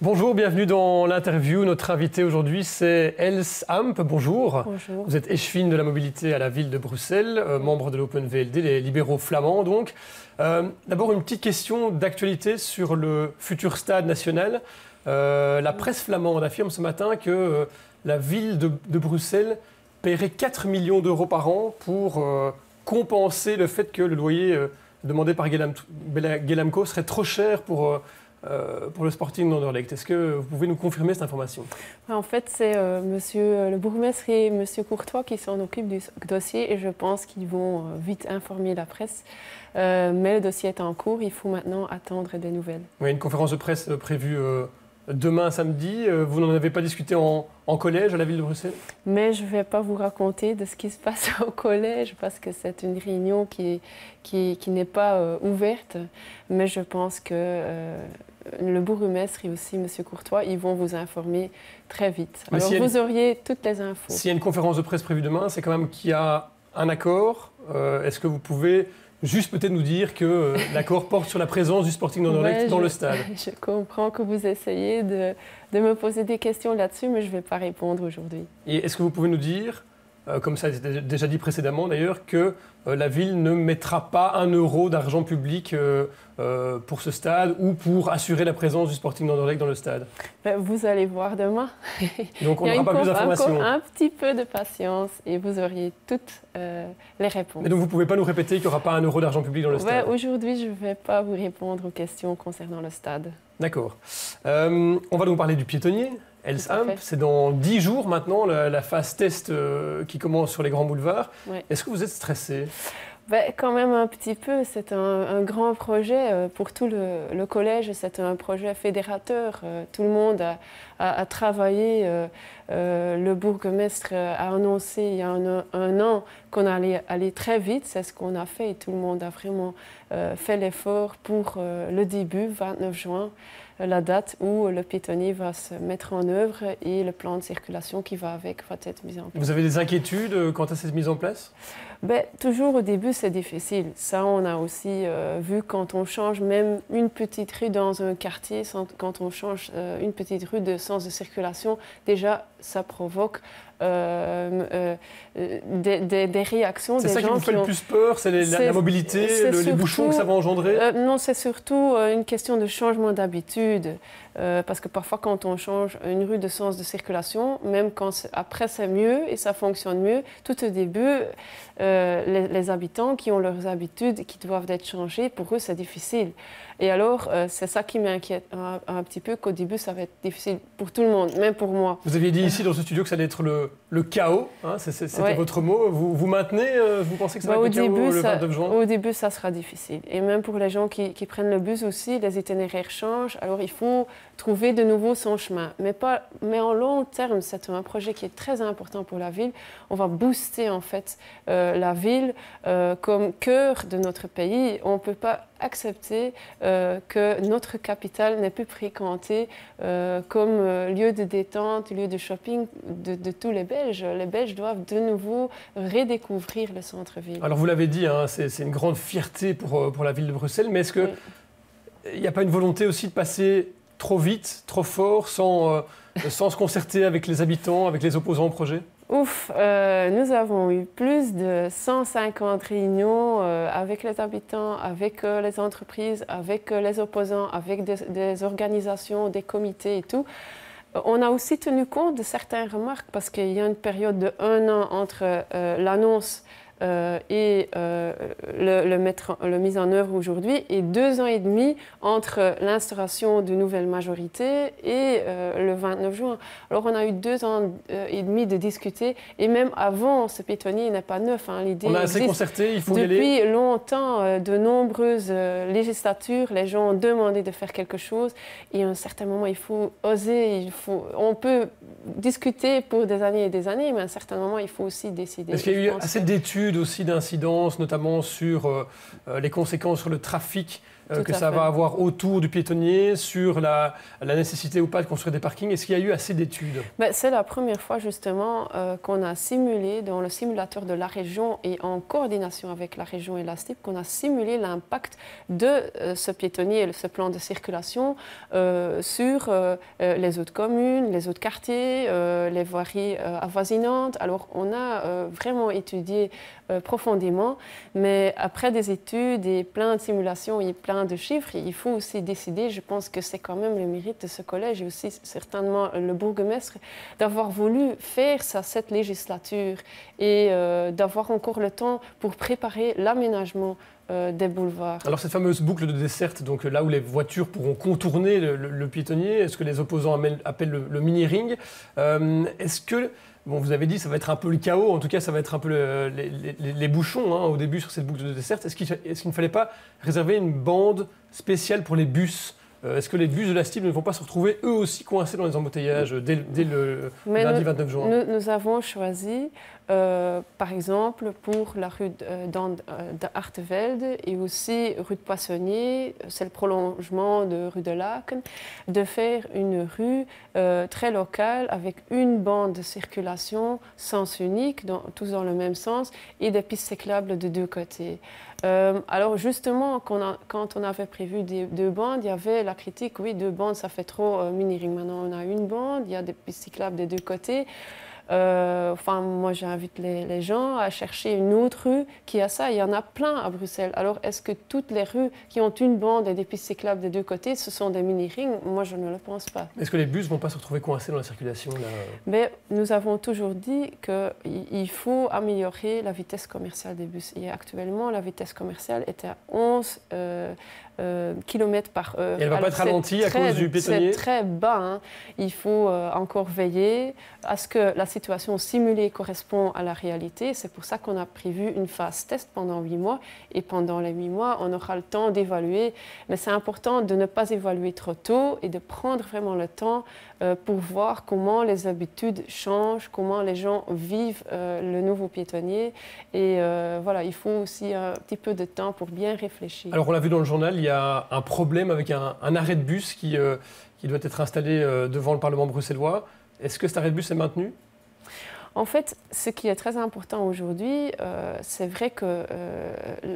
Bonjour, bienvenue dans l'interview. Notre invité aujourd'hui, c'est Els Amp. Bonjour. Bonjour. Vous êtes échevine de la mobilité à la ville de Bruxelles, membre de l'Open VLD, les libéraux flamands donc. D'abord, une petite question d'actualité sur le futur stade national. La presse flamande affirme ce matin que la ville de Bruxelles paierait 4 millions d'euros par an pour compenser le fait que le loyer demandé par Ghelamco serait trop cher pour le Sporting d'Anderlecht. Est-ce que vous pouvez nous confirmer cette information? En fait, c'est monsieur le bourgmestre et monsieur Courtois qui s'en occupent du dossier et je pense qu'ils vont vite informer la presse. Mais le dossier est en cours, il faut maintenant attendre des nouvelles. Oui, une conférence de presse prévue demain samedi. Vous n'en avez pas discuté en collège à la ville de Bruxelles? Mais je ne vais pas vous raconter de ce qui se passe au collège parce que c'est une réunion qui n'est pas ouverte. Mais je pense que le bourgmestre et aussi M. Courtois, ils vont vous informer très vite. Alors vous auriez toutes les infos. S'il y a une conférence de presse prévue demain, c'est quand même qu'il y a un accord. Est-ce que vous pouvez juste peut-être nous dire que l'accord porte sur la présence du Sporting d'Anderlecht dans le stade? Je comprends que vous essayez de me poser des questions là-dessus, mais je ne vais pas répondre aujourd'hui. Et est-ce que vous pouvez nous dire, comme ça a été déjà dit précédemment d'ailleurs, que la ville ne mettra pas 1 euro d'argent public pour ce stade ou pour assurer la présence du Sporting d'Anderlecht dans le stade? Vous allez voir demain. Donc on n'aura pas plus d'informations. Un petit peu de patience et vous auriez toutes les réponses. Et donc vous ne pouvez pas nous répéter qu'il n'y aura pas 1 euro d'argent public dans le stade? Aujourd'hui, je ne vais pas vous répondre aux questions concernant le stade. D'accord. On va donc parler du piétonnier. Els Amp, c'est dans 10 jours maintenant la phase test qui commence sur les grands boulevards. Ouais. Est-ce que vous êtes stressé? Quand même un petit peu. C'est un grand projet pour tout le collège. C'est un projet fédérateur. Tout le monde a travaillé. Le bourgmestre a annoncé il y a un an qu'on allait aller très vite. C'est ce qu'on a fait et tout le monde a vraiment fait l'effort pour le début, 29 juin. La date où le piétonnier va se mettre en œuvre et le plan de circulation qui va avec va être mis en place. Vous avez des inquiétudes quant à cette mise en place? Toujours au début, c'est difficile. Ça, on a aussi vu quand on change même une petite rue dans un quartier, quand on change une petite rue de sens de circulation, déjà, ça provoque des réactions. C'est ça qui vous fait le plus peur? C'est la mobilité, les bouchons que ça va engendrer? Non, c'est surtout une question de changement d'habitude. Parce que parfois, quand on change une rue de sens de circulation, même quand après c'est mieux et ça fonctionne mieux, tout au début, les habitants qui ont leurs habitudes qui doivent être changées, pour eux, c'est difficile. Et alors, c'est ça qui m'inquiète un petit peu, qu'au début, ça va être difficile pour tout le monde, même pour moi. Vous aviez dit ici dans ce studio que ça allait être le chaos, hein, c'était votre mot. Vous maintenez, vous pensez que ça va être le chaos le 29 juin? Au début, ça sera difficile. Et même pour les gens qui prennent le bus aussi, les itinéraires changent. Alors, il faut trouver de nouveau son chemin. Mais en long terme, c'est un projet qui est très important pour la ville. On va booster en fait la ville comme cœur de notre pays. On ne peut pas accepter que notre capitale n'est plus fréquentée comme lieu de détente, lieu de shopping de tous les Belges. Les Belges doivent de nouveau redécouvrir le centre-ville. Alors vous l'avez dit, hein, c'est une grande fierté pour la ville de Bruxelles, mais est-ce qu'il n'y a pas une volonté aussi de passer trop vite, trop fort, sans se concerter avec les habitants, avec les opposants au projet? Nous avons eu plus de 150 réunions avec les habitants, avec les entreprises, avec les opposants, avec des organisations, des comités et tout. On a aussi tenu compte de certaines remarques parce qu'il y a une période de 1 an entre l'annonce et le mise en œuvre aujourd'hui, et 2 ans et demi entre l'instauration de nouvelles majorités et le 29 juin. Alors on a eu 2 ans et demi de discuter, et même avant, ce piétonnier n'est pas neuf. Hein, l'idée on a assez concerté, il faut y aller. Depuis longtemps, de nombreuses législatures, les gens ont demandé de faire quelque chose, et à un certain moment, il faut oser, on peut discuter pour des années et des années, mais à un certain moment, il faut aussi décider. Est-ce qu'il y a eu assez d'études aussi d'incidence, notamment sur les conséquences sur le trafic que ça va avoir autour du piétonnier, sur la nécessité ou pas de construire des parkings? Est-ce qu'il y a eu assez d'études? C'est la première fois justement qu'on a simulé dans le simulateur de la région et en coordination avec la région et la STIP, qu'on a simulé l'impact de ce piétonnier, ce plan de circulation sur les autres communes, les autres quartiers, les voiries avoisinantes. Alors on a vraiment étudié profondément, mais après des études et plein de simulations et plein de chiffres, il faut aussi décider. Je pense que c'est quand même le mérite de ce collège et aussi certainement le bourgmestre d'avoir voulu faire ça cette législature et d'avoir encore le temps pour préparer l'aménagement des boulevards. Alors cette fameuse boucle de desserte, donc là où les voitures pourront contourner le piétonnier, est-ce que les opposants appellent le mini-ring? Est-ce que, bon, vous avez dit ça va être un peu le chaos, en tout cas ça va être un peu les bouchons au début sur cette boucle de desserte. Est-ce qu'il ne fallait pas réserver une bande spéciale pour les bus? Est-ce que les bus de la STIB ne vont pas se retrouver eux aussi coincés dans les embouteillages dès le lundi 29 juin? Nous avons choisi, par exemple, pour la rue d'Artevelde et aussi rue de Poissonnier, c'est le prolongement de rue de Laken, de faire une rue très locale avec une bande de circulation sens unique, tous dans le même sens, et des pistes cyclables de deux côtés. Alors justement, quand on avait prévu deux bandes, il y avait la critique, oui, deux bandes, ça fait trop mini-ring. Maintenant, on a une bande, il y a des pistes cyclables des deux côtés. Moi, j'invite les gens à chercher une autre rue qui a ça. Il y en a plein à Bruxelles. Alors, est-ce que toutes les rues qui ont une bande et des pistes cyclables des deux côtés, ce sont des mini-rings? Moi, je ne le pense pas. Est-ce que les bus ne vont pas se retrouver coincés dans la circulation là? Mais nous avons toujours dit qu'il faut améliorer la vitesse commerciale des bus. Et actuellement, la vitesse commerciale est à 11 km/h. Et elle ne va pas être ralentie à cause du piétonnier? C'est très bas. Hein. Il faut encore veiller à ce que la situation simulée correspond à la réalité. C'est pour ça qu'on a prévu une phase test pendant 8 mois. Et pendant les 8 mois, on aura le temps d'évaluer. Mais c'est important de ne pas évaluer trop tôt et de prendre vraiment le temps pour voir comment les habitudes changent, comment les gens vivent le nouveau piétonnier. Et voilà, il faut aussi un petit peu de temps pour bien réfléchir. Alors on l'a vu dans le journal, il y a un problème avec un arrêt de bus qui doit être installé devant le Parlement bruxellois. Est-ce que cet arrêt de bus est maintenu? En fait, ce qui est très important aujourd'hui, c'est vrai que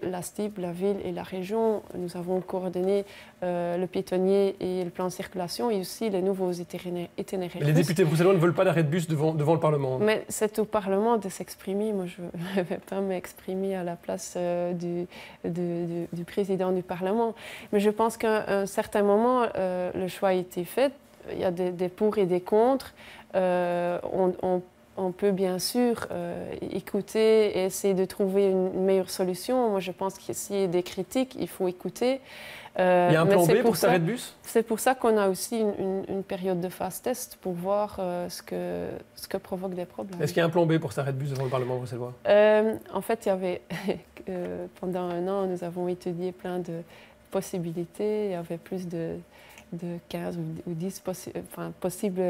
la STIB, la ville et la région, nous avons coordonné le piétonnier et le plan de circulation et aussi les nouveaux itinéraires. Les députés bruxellois ne veulent pas d'arrêt de bus devant le Parlement. Mais c'est au Parlement de s'exprimer. Moi, je ne vais pas m'exprimer à la place du président du Parlement. Mais je pense qu'à un certain moment, le choix a été fait. Il y a des pour et des contre. On peut bien sûr écouter et essayer de trouver une meilleure solution. Moi, je pense que s'il y a des critiques, il faut écouter. Il y a un plan B pour cet arrêt de bus? C'est pour ça qu'on a aussi une période de phase test pour voir ce que provoque des problèmes. Est-ce qu'il y a un plan B pour cet arrêt de bus devant le Parlement bruxellois? En fait, il y avait pendant un an, nous avons étudié plein de possibilités. Il y avait plus de 15 ou 10 possibles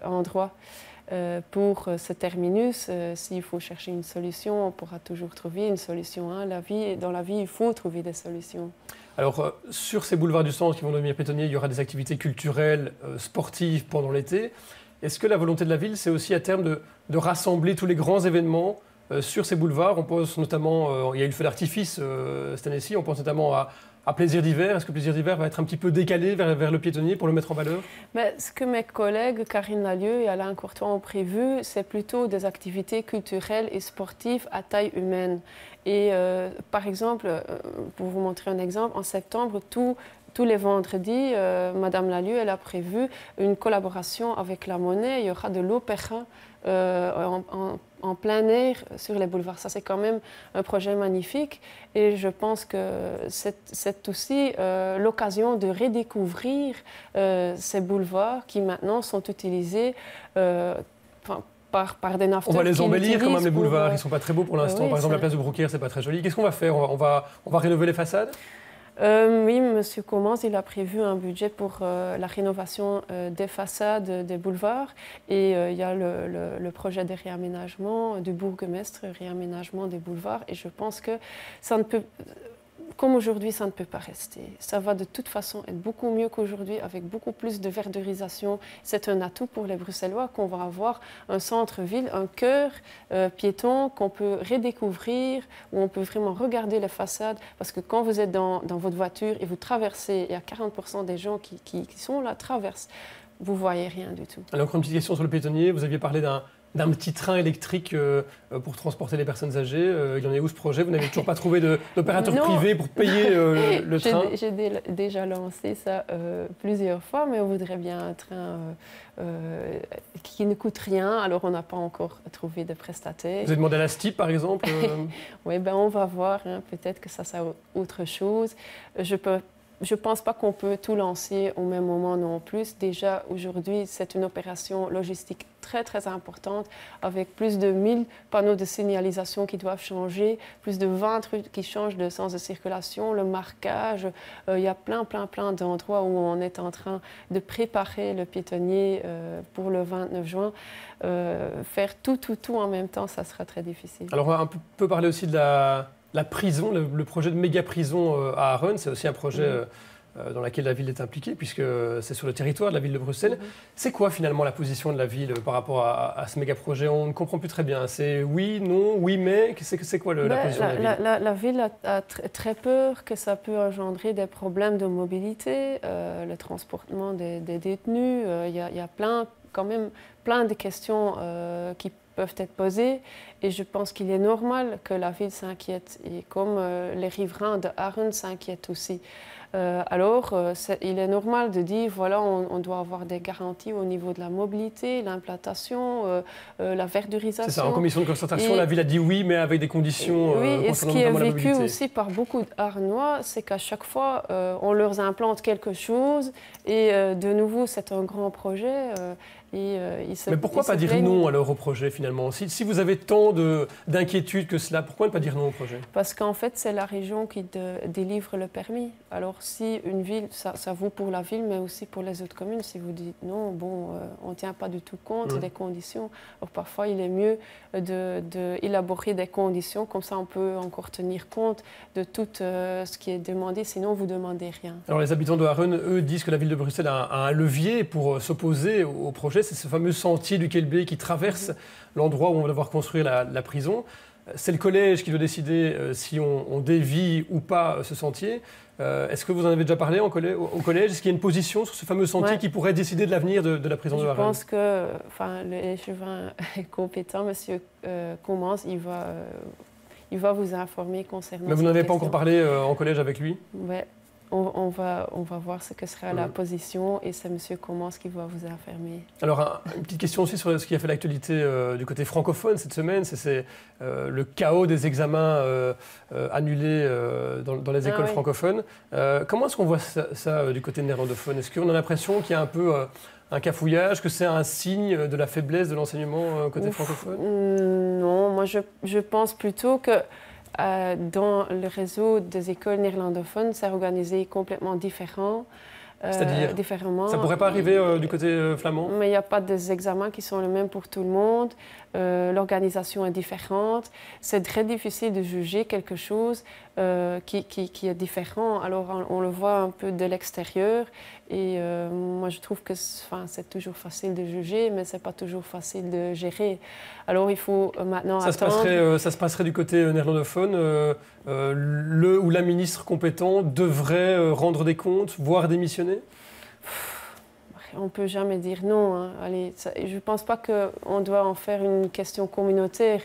endroits. Pour ce terminus, s'il faut chercher une solution, on pourra toujours trouver une solution. Hein. Dans la vie, il faut trouver des solutions. Alors, sur ces boulevards du centre qui vont devenir piétonniers, il y aura des activités culturelles, sportives pendant l'été. Est-ce que la volonté de la ville, c'est aussi à terme de rassembler tous les grands événements sur ces boulevards? On pense notamment, il y a eu le feu d'artifice cette année-ci, on pense notamment à Plaisir d'hiver. Est-ce que Plaisir d'hiver va être un petit peu décalé vers le piétonnier pour le mettre en valeur? Ce que mes collègues Karine Lalieu et Alain Courtois ont prévu, c'est plutôt des activités culturelles et sportives à taille humaine. Et par exemple, pour vous montrer un exemple, en septembre, tous les vendredis, Madame Lalieu, elle a prévu une collaboration avec la Monnaie. Il y aura de l'opéra en plein air sur les boulevards. Ça, c'est quand même un projet magnifique. Et je pense que c'est aussi l'occasion de redécouvrir ces boulevards qui maintenant sont utilisés par des naveteurs. On va les embellir quand même, les boulevards. Ils ne sont pas très beaux pour l'instant. Oui, par exemple, la place de Brouckère, c'est pas très joli. Qu'est-ce qu'on va faire? On va rénover les façades? Oui, M. Commans, il a prévu un budget pour la rénovation des façades des boulevards et il y a le projet de réaménagement du bourgmestre, réaménagement des boulevards et je pense que ça ne peut... comme aujourd'hui, ça ne peut pas rester. Ça va de toute façon être beaucoup mieux qu'aujourd'hui, avec beaucoup plus de verdorisation. C'est un atout pour les Bruxellois qu'on va avoir un centre-ville, un cœur piéton qu'on peut redécouvrir, où on peut vraiment regarder les façades. Parce que quand vous êtes dans votre voiture et vous traversez, il y a 40% des gens qui sont là, traversent, vous ne voyez rien du tout. Alors, encore une petite question sur le piétonnier. Vous aviez parlé d'un petit train électrique pour transporter les personnes âgées. Il en est où ce projet? Vous n'avez toujours pas trouvé d'opérateur privé pour payer le train? J'ai déjà lancé ça plusieurs fois, mais on voudrait bien un train qui ne coûte rien. Alors, on n'a pas encore trouvé de prestataire. Vous avez demandé à la STIP, par exemple? Oui, ben, on va voir. Hein. Peut-être que ça sera autre chose. Je ne pense pas qu'on peut tout lancer au même moment non plus. Déjà, aujourd'hui, c'est une opération logistique très, très importante avec plus de 1000 panneaux de signalisation qui doivent changer, plus de 20 trucs qui changent de sens de circulation, le marquage. Il y a plein d'endroits où on est en train de préparer le piétonnier pour le 29 juin. Faire tout en même temps, ça sera très difficile. Alors, on va un peu parler aussi de la prison, le projet de méga prison à Arun. C'est aussi un projet dans lequel la ville est impliquée, puisque c'est sur le territoire de la ville de Bruxelles. C'est quoi finalement la position de la ville par rapport à ce méga projet? On ne comprend plus très bien. C'est oui, non, oui, mais c'est quoi la position de la ville? La ville a très peur que ça peut engendrer des problèmes de mobilité, le transportement des détenus. Il y a quand même plein de questions qui peuvent être posées, et je pense qu'il est normal que la ville s'inquiète, et comme les riverains de Arun s'inquiètent aussi. Il est normal de dire, voilà, on doit avoir des garanties au niveau de la mobilité, l'implantation, la verdurisation. C'est ça, en commission de concertation, la ville a dit oui, mais avec des conditions oui, et ce qui est vécu mobilité. aussi par beaucoup d'Arnois, c'est qu'à chaque fois, on leur implante quelque chose, et de nouveau, c'est un grand projet. Mais pourquoi pas dire non alors au projet finalement? Si vous avez tant d'inquiétudes que cela, pourquoi ne pas dire non au projet? Parce qu'en fait, c'est la région qui délivre le permis. Alors si une ville, ça vaut pour la ville, mais aussi pour les autres communes, si vous dites non, on ne tient pas du tout compte des conditions. Alors parfois, il est mieux d'élaborer des conditions, comme ça on peut encore tenir compte de tout ce qui est demandé, sinon vous ne demandez rien. Alors les habitants de Arun, eux, disent que la ville de Bruxelles a un levier pour s'opposer au projet. C'est ce fameux sentier du Kelbé qui traverse l'endroit où on va devoir construire la prison. C'est le collège qui doit décider si on dévie ou pas ce sentier. Est-ce que vous en avez déjà parlé au collège? Est-ce qu'il y a une position sur ce fameux sentier qui pourrait décider de l'avenir de la prison de Arun? Je pense que l'échevin compétent, M. Commans, il va vous informer concernant. Mais vous n'en avez pas encore parlé en collège avec lui? Oui. On va voir ce que sera la position, et c'est M. Commans qui va vous informer. Alors, une petite question aussi sur ce qui a fait l'actualité du côté francophone cette semaine, c'est le chaos des examens annulés dans les écoles francophones. Comment est-ce qu'on voit ça du côté néerlandophone? Est-ce qu'on a l'impression qu'il y a un peu un cafouillage, que c'est un signe de la faiblesse de l'enseignement côté francophone? Non, moi je pense plutôt que dans le réseau des écoles néerlandophones, c'est organisé complètement différent. C'est-à-dire différemment. Ça ne pourrait pas arriver du côté flamand? Mais il n'y a pas des examens qui sont les mêmes pour tout le monde. L'organisation est différente. C'est très difficile de juger quelque chose qui est différent. Alors on le voit un peu de l'extérieur. Et moi je trouve que c'est toujours facile de juger, mais ce n'est pas toujours facile de gérer. Alors il faut maintenant attendre. Ça se passerait du côté néerlandophone. Le ou la ministre compétent devrait rendre des comptes, voire démissionner? On ne peut jamais dire non. Hein. Allez, je ne pense pas qu'on doit en faire une question communautaire.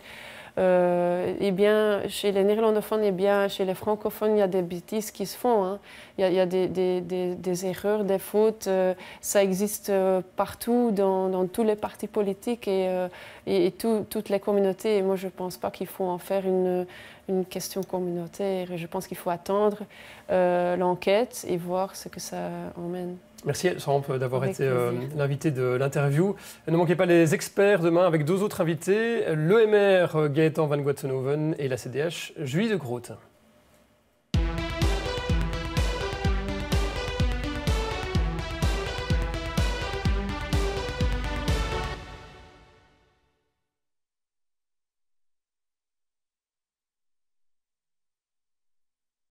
Eh bien, chez les néerlandophones et bien chez les francophones, il y a des bêtises qui se font. Hein. Il y a des erreurs, des fautes. Ça existe partout, dans tous les partis politiques et toutes les communautés. Et moi, je ne pense pas qu'il faut en faire une question communautaire. Je pense qu'il faut attendre l'enquête et voir ce que ça emmène. Merci Elsamp d'avoir été l'invité de l'interview. Ne manquez pas les experts demain avec deux autres invités, l'EMR Gaëtan van Guatsenhoven et la CDH Julie de Groot.